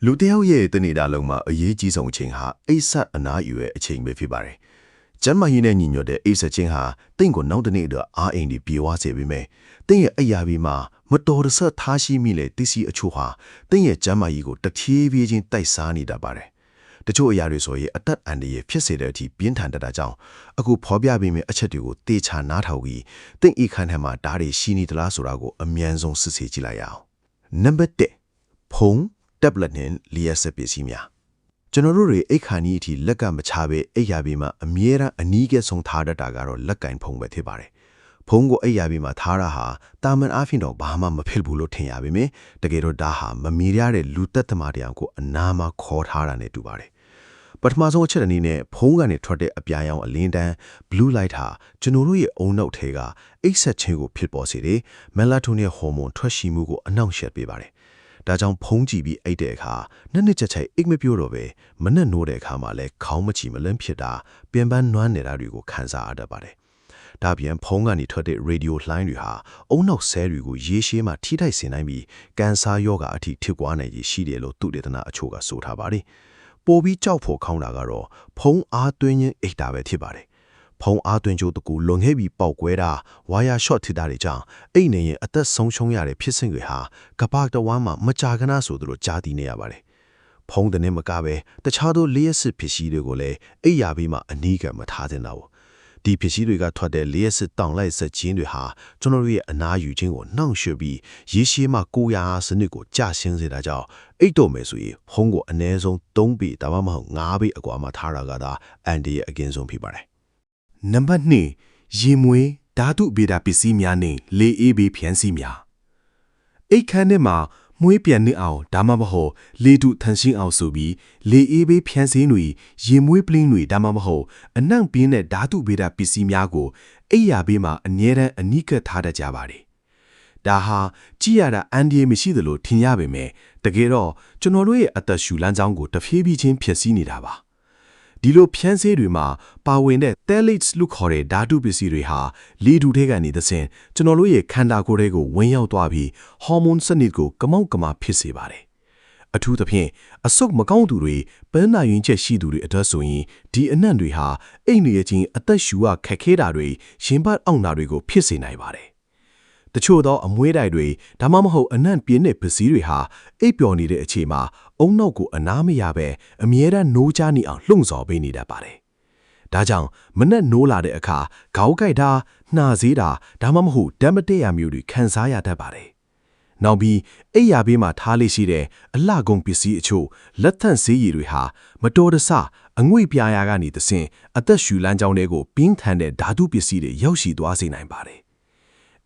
လူတယောက်ရဲ့တနေတာလုံးမှာအရေးကြီးဆုံးအချိန်ဟာအိပ်ဆက်အနားယူရဲ့အချိန်ပဲဖြစ်ပါတယ်။ကျန်းမာရေးနဲ့ညီညွတ်တဲ့အိပ်ဆက်ခြင်းဟာတင့်ကိုနောက်တစ်နေ့အတွက်အားအိမ်တွေပြေဝစေပေမဲ့တင့်ရဲ့အိယာပြီးမှမတော်တဆထားရှိမိလေတစ္စည်းအချို့ဟာတင့်ရဲ့ကျန်းမာရေးကိုတဖြည်းဖြည်းချင်းတိုက်စားနေတတ်ပါတယ်။တချို့အရာတွေဆိုရင်အသက်အန္တရာယ်ဖြစ်စေတဲ့အထိပြင်းထန်တတ်တာကြောင့်အခုဖော်ပြပေးမယ့်အချက်တွေကိုတေချာနားထောင်ပြီးတင့်ဤခန်းထဲမှာဓာတ်တွေရှိနေသလားဆိုတာကိုအမြန်ဆုံးစစ်ဆေးကြည့်လိုက်ရအောင်။နံပါတ်1ဖုန်းtablet နဲ့လျှက်ဆက်ပစ္စည်းများကျွန်တော်တို့တွေအိတ်ခါနီးအထိလက်ကမချပဲအိယာပြီးမှအမြဲတမ်းအနီးကဆုံးထားတတ်တာကတော့လက်ကင်ဖုံးပဲဖြစ်ပါတယ်။ဖုံးကိုအိယာပြီးမှထားတာဟာတာမန်အားဖြင့်တော့ဘာမှမဖြစ်ဘူးလို့ထင်ရပါမယ်။တကယ်တော့ဒါဟာမမီရတဲ့လူသက်သမားတရားကိုအနာမှာခေါ်ထားတာနဲ့တူပါတယ်။ပထမဆုံးအချက်အနေနဲ့ဖုံးကနေထွက်တဲ့အပြာရောင်အလင်းတန်း blue light ဟာကျွန်တော်တို့ရဲ့အုံနောက်ထဲကအိတ်ဆက်ခြင်းကိုဖြစ်ပေါ်စေတဲ့ melatonin ဟော်မုန်းထွက်ရှိမှုကိုအနှောင့်အယှက်ပေးပါတယ်။ဒါကြောင့်ဖုံးကြည့်ပြီးအိတ်တဲ့အခါနှစ်ချက်ချိုက်အိတ်မပြို့တော့ပဲမနဲ့နိုးတဲ့အခါမှာလည်းခေါင်းမချီမလန့်ဖြစ်တာပြန်ပန်းနွမ်းနေတာတွေကိုခံစားရတတ်ပါတယ်။ဒါပြန်ဖုံးကနေထွက်တဲ့ရေဒီယိုလှိုင်းတွေဟာအုံနောက်ဆဲတွေကိုရေရှည်မှထိထိုက်စေနိုင်ပြီးကန်ဆာရောဂါအထိထိပွားနိုင်ရရှိတယ်လို့သုတေသနအချို့ကဆိုထားပါတယ်။ပိုပြီးကြောက်ဖို့ခေါင်းတာကတော့ဖုံးအားသွင်းခြင်းအိတ်တာပဲဖြစ်ပါတယ်။ဖုံးအားသွင်းကြိုးတကူလွန်ခဲ့ပြီးပေါက်ကွဲတာဝါယာရှော့ထစ်တာတွေကြောင့်အိတ်နေရင်အသက်ဆုံးရှုံးရတဲ့ဖြစ်စဉ်တွေဟာကပတ်တဝမ်းမှာမကြာခဏဆိုသလိုကြားသိနေရပါတယ်။ဖုံးတဲ့နဲ့မကပဲတခြားသောလျှက်စစ်ဖြစ်စည်းတွေကိုလည်းအိတ်ရပြီးမှအနီးကမထားသင့်တာဘူး။ဒီဖြစ်စည်းတွေကထွက်တဲ့လျှက်စစ်တောင်လိုက်ဆက်ခြင်းတွေဟာကျွန်တော်တို့ရဲ့အနာယူခြင်းကိုနှောင့်ယှက်ပြီးရေရှည်မှကိုယ်ရာစနစ်ကိုကြာရှင်းစေတာကြောင့်အိတ်တော့မယ်ဆိုရင်ဖုံးကိုအနည်းဆုံး3ပေဒါမှမဟုတ်5ပေအကွာမှာထားတာကသာအန်ဒီရဲ့အကင်းဆုံးဖြစ်ပါတယ်နံပါတ်2ရေမွေးဓာတုဗေဒပစ္စည်းများနဲ့လေအေးဘေးဖြန်းစည်းများအိတ်ခမ်းထဲမှာမွေးပြန်နေအောင်ဒါမှမဟုတ်လေတုထန်ရှင်းအောင်ဆိုပြီးလေအေးဘေးဖြန်းစည်းတွေရေမွေးပလင်းတွေဒါမှမဟုတ်အနှံ့ပြင်းတဲ့ဓာတုဗေဒပစ္စည်းများကိုအိယာဘေးမှာအမြဲတမ်းအနီးကပ်ထားတတ်ကြပါတယ်ဒါဟာကြည့်ရတာအန်ဒီမရှိသလိုထင်ရပေမဲ့တကယ်တော့ကျွန်တော်တို့ရဲ့အသက်ရှူလမ်းကြောင်းကိုတဖြည်းဖြည်းချင်းဖျက်ဆီးနေတာပါဒီလိုဖြန်းစည်းတွေမှာပါဝင်တဲ့ phthalates လို့ခေါ်တဲ့ဓာတုပစ္စည်းတွေဟာလေထုထဲကနေသစင်ကျွန်တော်တို့ရဲ့ခန္ဓာကိုယ်တွေကိုဝင်ရောက်သွားပြီးဟော်မုန်းစနစ်ကိုကမောက်ကမာဖြစ်စေပါတယ်။အထူးသဖြင့်အဆုတ်မကောင်းသူတွေပန်းနာရင်ချက်ရှိသူတွေအတွက်ဆိုရင်ဒီအနံ့တွေဟာအိမ်နေချင်းအသက်ရှူရခက်ခဲတာတွေရင်ပတ်အောင်တာတွေကိုဖြစ်စေနိုင်ပါတယ်။တချို့သောအမွှေးတိုင်တွေဒါမှမဟုတ်အနံ့ပြင်းတဲ့ပစ္စည်းတွေဟာအိပ်ပျော်နေတဲ့အချိန်မှာအုံနောက်ကိုအနားမရပဲအမြဲတမ်းနိုးချနေအောင်လှုံ့ဆော်ပေးနေတတ်ပါတယ်။ဒါကြောင့်မနဲ့နိုးလာတဲ့အခါခေါင်းကိုက်တာနှာစေးတာဒါမှမဟုတ်ဓာတ်မတည့်ရမျိုးတွေခံစားရတတ်ပါတယ်။နောက်ပြီးအိယာဘေးမှာထားလေးရှိတဲ့အလှကုန်ပစ္စည်းအချို့လက်ထန့်ဆေးရည်တွေဟာမတော်တဆအငွေ့ပြားရာကနေသစင်အသက်ရှူလမ်းကြောင်းတွေကိုပြင်းထန်တဲ့ဓာတုပစ္စည်းတွေရောက်ရှိသွားစေနိုင်ပါတယ်။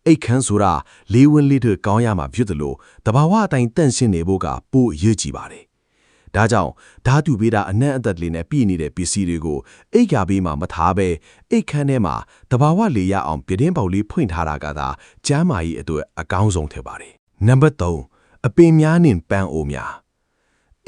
အိတ်ခမ်းဆိုတာလေးဝင်းလေးတွေကောင်းရမှာဖြစ်တယ်လို့တဘာဝအတိုင်းတန့်ရှင်းနေဖို့ကပိုအရေးကြီးပါတယ်။ဒါကြောင့်ဓာတုဗေဒအနံ့အသက်လေးနဲ့ပြည်နေတဲ့ပစ္စည်းတွေကိုအိတ်ကာဘေးမှာမထားဘဲအိတ်ခမ်းထဲမှာတဘာဝလေးရအောင်ပြတင်းပေါက်လေးဖွင့်ထားတာကသာကျန်းမာရေးအတွက်အကောင်းဆုံးဖြစ်ပါတယ်။နံပါတ်3အပင်များနဲ့ပန်းအိုးမျာ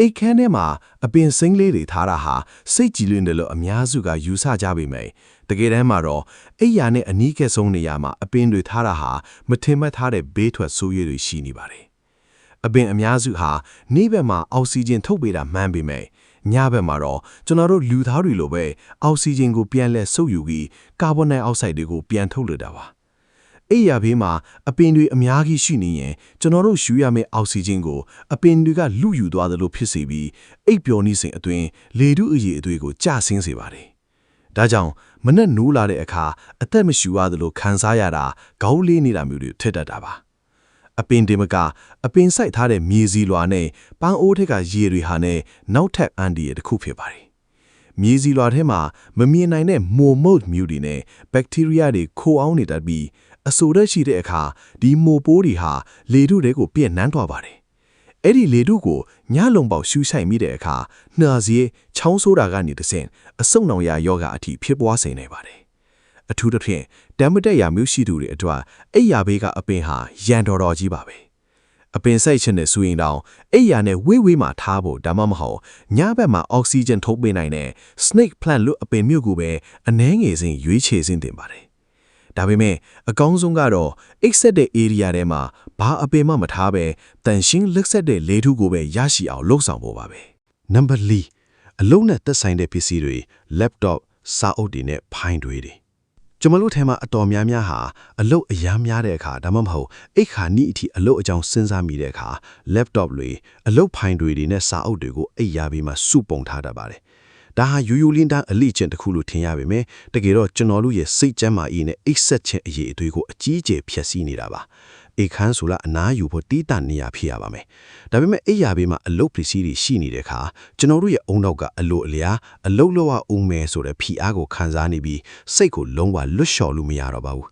းအိတ်ခမ်းထဲမှာအပင်စိမ့်လေးတွေထားတာဟာစိတ်ကြည်လင်တယ်လို့အများစုကယူဆကြပေမယ့်တကယ်တမ်းမှာတော့အိယာနဲ့အနီးကပ်ဆုံးနေရာမှာအပင်တွေထားတာဟာမထင်မှတ်ထားတဲ့ဘေးထွက်ဆိုးရည်တွေရှိနေပါတယ်။အပင်အများစုဟာနေ့ဘက်မှာအောက်ဆီဂျင်ထုတ်ပေးတာမှန်းပေမယ့်ညဘက်မှာတော့ကျွန်တော်တို့လူသားတွေလိုပဲအောက်ဆီဂျင်ကိုပြန်လဲစုပ်ယူပြီးကာဗွန်ဒိုင်အောက်ဆိုက်တွေကိုပြန်ထုတ်လွှတ်တာပါ။အိယာဘေးမှာအပင်တွေအများကြီးရှိနေရင်ကျွန်တော်တို့ရှူရမယ့်အောက်ဆီဂျင်ကိုအပင်တွေကလူယူသွားသလိုဖြစ်စေပြီးအိပ်ပျော်နေစဉ်အတွင်းလေထုအရည်အသွေးကိုကျဆင်းစေပါတယ်။ဒါကြောင့်မနဲ့နိုးလာတဲ့အခါအသက်မရှူရသလိုခံစားရတာခေါင်းလေးနေတာမျိုးတွေထက်တတ်တာပါ။အပင်တွေမကအပင်စိုက်ထားတဲ့မြေစီလွာနဲ့ပန်းအိုးထက်ကရေတွေဟာနဲ့နောက်ထပ်အန်ဒီရဲ့တစ်ခုဖြစ်ပါတယ်။မြေစီလွာထဲမှာမမြင်နိုင်တဲ့မိုမို့မျိုးတွေနဲ့ဘက်တီးရီးယားတွေခိုးအောင်နေတတ်ပြီးအဆိုရက်ရှိတဲ့အခါဒီမိုပိုးတွေဟာလေထုတွေကိုပြည့်နှမ်းသွားပါတယ်။အဲ့ဒီလေထုကိုညလုံပေါက်ရှူဆိုင်မိတဲ့အခါနှာစေးချောင်းဆိုးတာကနေတဆင့်အဆုတ်နောင်ရယောဂအထိဖြစ်ပွားစေနိုင်ပါတယ်။အထူးသဖြင့်တမ်းမတက်ရမျိုးရှိသူတွေအတွက်အိယာဘေးကအပင်ဟာရန်တော်ကြီးပါပဲ။အပင်စိုက်ခြင်းနဲ့ဆိုရင်တောင်အိယာနဲ့ဝေးဝေးမှာထားဖို့ဒါမှမဟုတ်ညဘက်မှာအောက်ဆီဂျင်ထုတ်ပေးနိုင်တဲ့ snake plant လို့အပင်မျိုးကိုပဲအနှဲငယ်စဉ်ရွေးချယ်စင်းတင်ပါတယ်။ ဒါပေမဲ့အကောင်းဆုံးကတော့အိတ်ဆက်တဲ့ area ထဲမှာဘာအပင်မှမထားပဲတန်ရှင်းလက်ဆက်တဲ့လေထုကိုပဲရရှိအောင်လှုပ်ဆောင်ဖို့ပါပဲ Number 4အလုံးနဲ့သက်ဆိုင်တဲ့ပစ္စည်းတွေ laptop စာအုပ်တွေနဲ့ဖိုင်တွေကျွန်တော်တို့ထဲမှာအတော်များများဟာအလုပ်အများများတဲ့အခါဒါမှမဟုတ်အိတ်ခါနီးအထိအလုပ်အကြောင်းစဉ်းစားမိတဲ့အခါ laptop တွေအလုပ်ဖိုင်တွေနဲ့စာအုပ်တွေကိုအိတ်ရပြီးမှစုပုံထားတတ်ပါတယ်ဒါဟာယူယူလင်းတန်းအလိကျင့်တစ်ခုလို့ထင်ရပေမဲ့တကယ်တော့ကျွန်တော်တို့ရဲ့စိတ်ကျန်းမာရေးနဲ့အိတ်ဆက်ခြင်းအရေးအသွေးကိုအကြီးအကျယ်ဖျက်ဆီးနေတာပါအိတ်ခန်းဆိုလာအနားယူဖို့တီးတန့်နေရဖြစ်ရပါမယ်ဒါပေမဲ့အိတ်ရပြီးမှအလုပ်ပစ္စည်းတွေရှိနေတဲ့အခါကျွန်တော်တို့ရဲ့အုံနောက်ကအလိုအလျာအလုပ်လောက်အောင်မယ်ဆိုတဲ့ဖိအားကိုခံစားနေပြီးစိတ်ကိုလုံးဝလွတ်လျှော်လို့မရတော့ပါဘူး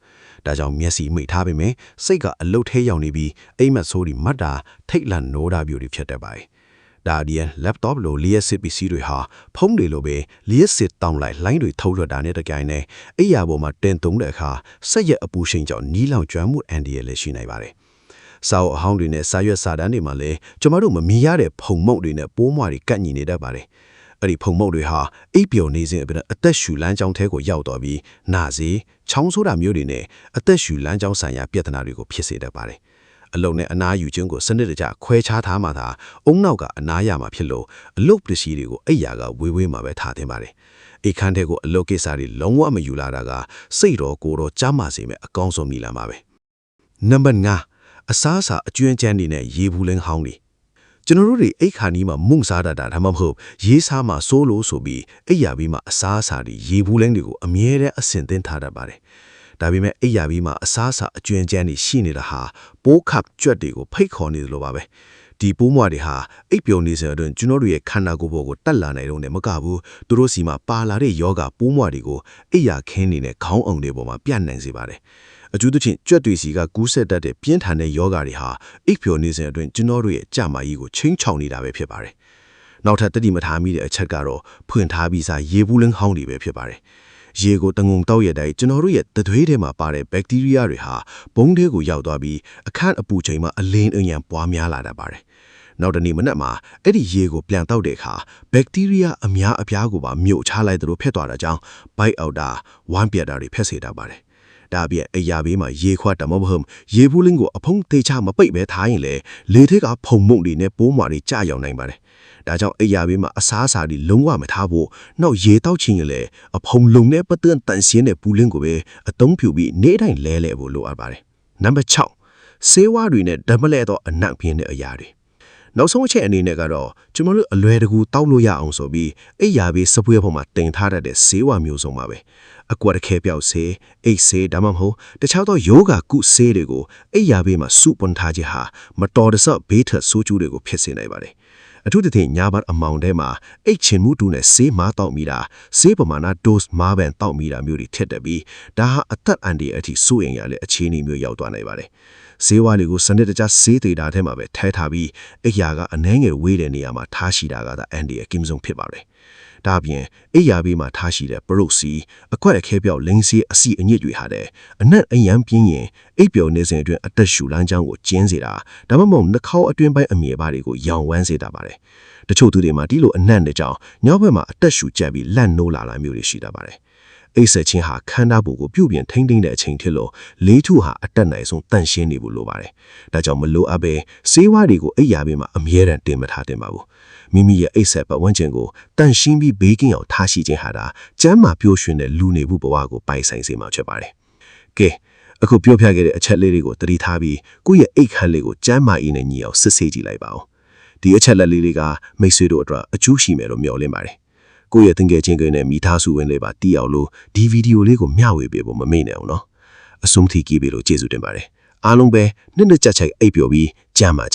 ဒါကြောင့်မျက်စိမိတ်ထားပေမဲ့စိတ်ကအလုတ်ထဲရောက်နေပြီးအိမ်မက်ဆိုးဒီမတ်တာထိတ်လန့်နိုးတာမျိုးတွေဖြစ်တတ်ပါတယ်ဒါဒီယန် laptop လိုလျှက်စစ်ပစ္စည်းတွေဟာဖုန်းတွေလိုပဲလျှက်စစ်တောင်းလိုက်လိုင်းတွေထုတ်လွှတ်တာနဲ့တကြိုင်နဲ့အိယာပေါ်မှာတင်သုံးတဲ့အခါဆက်ရက်အပူရှိန်ကြောင့်နီးလောင်ကျွမ်းမှုအန်ဒီရလည်းရှိနိုင်ပါတယ်။စာအုပ်အဟောင်းတွေနဲ့စာရွက်စာတမ်းတွေမှာလည်းကျွန်တော်တို့မမြင်ရတဲ့ဖုံမုတ်တွေနဲ့ပိုးမွားတွေကပ်ညီနေတတ်ပါတယ်။အဲ့ဒီဖုံမုတ်တွေဟာအိပ်ပျော်နေစဉ်အသက်ရှူလမ်းကြောင်းထဲကိုရောက်တော့ပြီးနာစေးချောင်းဆိုးတာမျိုးတွေနဲ့အသက်ရှူလမ်းကြောင်းဆိုင်ရာပြဿနာတွေကိုဖြစ်စေတတ်ပါတယ်။အလုံနဲ့အနားယူခြင်းကိုစနစ်တကျခွဲခြားထားမှသာအုံနောက်ကအနားရမှာဖြစ်လို့အလုတ်ပစ္စည်းတွေကိုအိယာကဝေးဝေးမှာပဲထားသင့်ပါတယ်။အိခန်းထဲကိုအလုတ်ကိစ္စတွေလုံးဝမယူလာတာကစိတ်တော်ကိုယ်တော်ကြားမစေမဲ့အကောင်းဆုံးနည်းလမ်းပါပဲ။ Number 5အစားအစာအကျွမ်းကျန်းနေနဲ့ရေဘူးလင်းဟောင်းတွေကျွန်တော်တို့တွေအိတ်ခါနီးမှာမုံစားတတ်တာဒါမှမဟုတ်ရေးစားမှာစိုးလို့ဆိုပြီးအိယာပြီးမှအစားအစာတွေရေဘူးလင်းတွေကိုအမြဲတမ်းအဆင်သင့်ထားတတ်ပါတယ်။ဒါပေမဲ့အိယာပြီးမှအစားအစာအကျွမ်းကျန်းနေရှိနေတာဟာပိုးခပ်ကြွက်တွေကိုဖိတ်ခေါ်နေတယ်လို့ပါပဲ။ဒီပိုးမွားတွေဟာအိပ်ပျော်နေစဉ်အတွင်းကျွန်တော်တို့ရဲ့ခန္ဓာကိုယ်ပေါ်ကိုတက်လာနိုင်တော့တယ်မကဘူးသူတို့စီမှာပါလာတဲ့ယောဂပိုးမွားတွေကိုအိယာခင်းနေတဲ့ခေါင်းအောင်တွေပေါ်မှာပြန့်နှံ့စေပါတယ်။အကျူးသဖြင့်ကြွက်တွေစီကကူးဆက်တတ်တဲ့ပြင်းထန်တဲ့ယောဂတွေဟာအိပ်ပျော်နေစဉ်အတွင်းကျွန်တော်တို့ရဲ့ကြာမာကြီးကိုချင်းချောင်နေတာပဲဖြစ်ပါတယ်။နောက်ထပ်တတိမထားမိတဲ့အချက်ကတော့ဖွင့်ထားပြီးစားရေဘူးလင်းဟောင်းတွေပဲဖြစ်ပါတယ်။ရေကိုတငုံတောက်ရတဲ့ကျွန်တော်တို့ရဲ့တသွေးထဲမှာပါတဲ့ဘက်တီးရီးယားတွေဟာဘုံထဲကိုရောက်သွားပြီးအခန့်အပူချိန်မှာအလင်းအញ្ញံပွားများလာတတ်ပါတယ်။နောက်တနေ့မနက်မှာအဲ့ဒီရေကိုပြန်တောက်တဲ့အခါဘက်တီးရီးယားအများအပြားကိုပါမြို့ချလိုက်သလိုဖြစ်သွားတာကြောင့်ဘိုက်အောက်တာဝမ်းပြတ်တာတွေဖြစ်စေတတ်ပါတယ်။ဒါပြည့်အရာဘေးမှာရေခွတ်တမမဟုတ်ရေဘူးလင်းကိုအဖုံးသေးချမပိတ်ပဲထားရင်လေလေထက်ကဖုံမုံတွေနဲ့ပိုးမွာတွေကြာရောက်နိုင်ပါတယ်။ဒါကြောင့်အရာဘေးမှာအစားအစာတွေလုံးဝမထားဖို့နောက်ရေတောက်ချင်းရင်လေအဖုံလုံနဲ့ပတ်သက်တန်ရှင်းတဲ့ဘူးလင်းကိုပဲအသုံးပြုပြီးနေ့တိုင်းလဲလဲဖို့လိုအပ်ပါတယ်။ Number 6ဆေးဝါးတွေနဲ့ဓမ္မလဲတော့အနံ့ပြင်းတဲ့အရာတွေနောက်ဆုံးအချက်အနေနဲ့ကတော့ကျွန်တော်တို့အလွယ်တကူတောက်လို့ရအောင်ဆိုပြီးအိယာဘေးစပွေးပေါ်မှာတင်ထားတတ်တဲ့ဆေးဝါးမျိုးစုံပါပဲအကွက်တခဲပြောက်ဆေးအိတ်ဆေးဒါမှမဟုတ်တခြားသောယောဂကုဆေးတွေကိုအိယာဘေးမှာစုပွန်ထားခြင်းဟာမတော်တဆဘေးထဆိုးကျိုးတွေကိုဖြစ်စေနိုင်ပါတယ်အထူးသဖြင့်ညာဘတ်အမောင်ထဲမှာအိတ်ချင်မှုတူနဲ့ဆေးမားတောက်မိတာဆေးပမာဏ dose မားပန်တောက်မိတာမျိုးတွေထက်တက်ပြီးဒါဟာအသက်အန္တရာယ်အထိစိုးရိမ်ရတဲ့အခြေအနေမျိုးရောက်သွားနိုင်ပါတယ်ဆေးဝါးတွေကိုစနစ်တကျဆေးသေးတာထဲမှာပဲထဲထားပြီးအိယာကအနှဲငယ်ဝေးတဲ့နေရာမှာထားရှိတာကသာအန်ဒီရဲ့ကင်းဆုံးဖြစ်ပါတယ်။ဒါပြင်အိယာဘေးမှာထားရှိတဲ့ပရုတ်စီအခွက်အခဲပြောက်လင်းစီအစီအညစ်တွေဟာတဲ့အနက်အယံပြင်းရင်အိပ်ပျော်နေစဉ်အတွင်းအသက်ရှူလမ်းကြောင်းကိုကျင်းစေတာဒါမှမဟုတ်နှာခေါင်းအတွင်းပိုင်းအမြယ်ပါတွေကိုရောင်ဝမ်းစေတာပါတယ်။တချို့သူတွေမှာဒီလိုအနက်တဲ့ကြောင့်ညောက်ဘက်မှာအသက်ရှူကျက်ပြီးလန့်နိုးလာတာမျိုးတွေရှိတတ်ပါတယ်။အိတ်ဆက်ချင်းဟာခန္ဓာကိုယ်ကိုပြုပြင်ထိန်းသိမ်းတဲ့အချိန်ဖြစ်လို့လေးထုဟာအတက်နိုင်ဆုံးတန့်ရှင်းနေဖို့လိုပါတယ်။ဒါကြောင့်မလိုအပ်ပဲဆေးဝါးတွေကိုအိပ်ရာဘေးမှာအမြဲတမ်းတင်မထားသင့်ပါဘူး။မိမိရဲ့အိတ်ဆက်ပတ်ဝန်းကျင်ကိုတန့်ရှင်းပြီးဘေးကင်းအောင်ထားရှိခြင်းဟာကျန်းမာပျော်ရွှင်တဲ့လူနေမှုဘဝကိုပိုင်ဆိုင်စေမှာဖြစ်ပါတယ်။ကဲအခုပြောပြခဲ့တဲ့အချက်လေးတွေကိုသတိထားပြီးကိုယ့်ရဲ့အိတ်ခမ်းလေးကိုကျန်းမာရေးနဲ့ညီအောင်စစ်ဆေးကြည့်လိုက်ပါဦး။ဒီအချက်လက်လေးတွေကမိတ်ဆွေတို့အတွက်အကျိုးရှိမယ်လို့မျှော်လင့်ပါတယ်။ကိုယ့်ရဲ့သင်္ကေတချင်းကနဲ့မိသားစုဝင်လေးပါတီးအောင်လို့ဒီဗီဒီယိုလေးကိုမျှဝေပေးဖို့မမေ့နဲ့အောင်နော်အဆုံးထိကြည့်ပေးလို့ကျေးဇူးတင်ပါတယ်အားလုံးပဲနှစ်ကြိုက်အိပ်ပျော်ပြီးကြမ်းပါကြ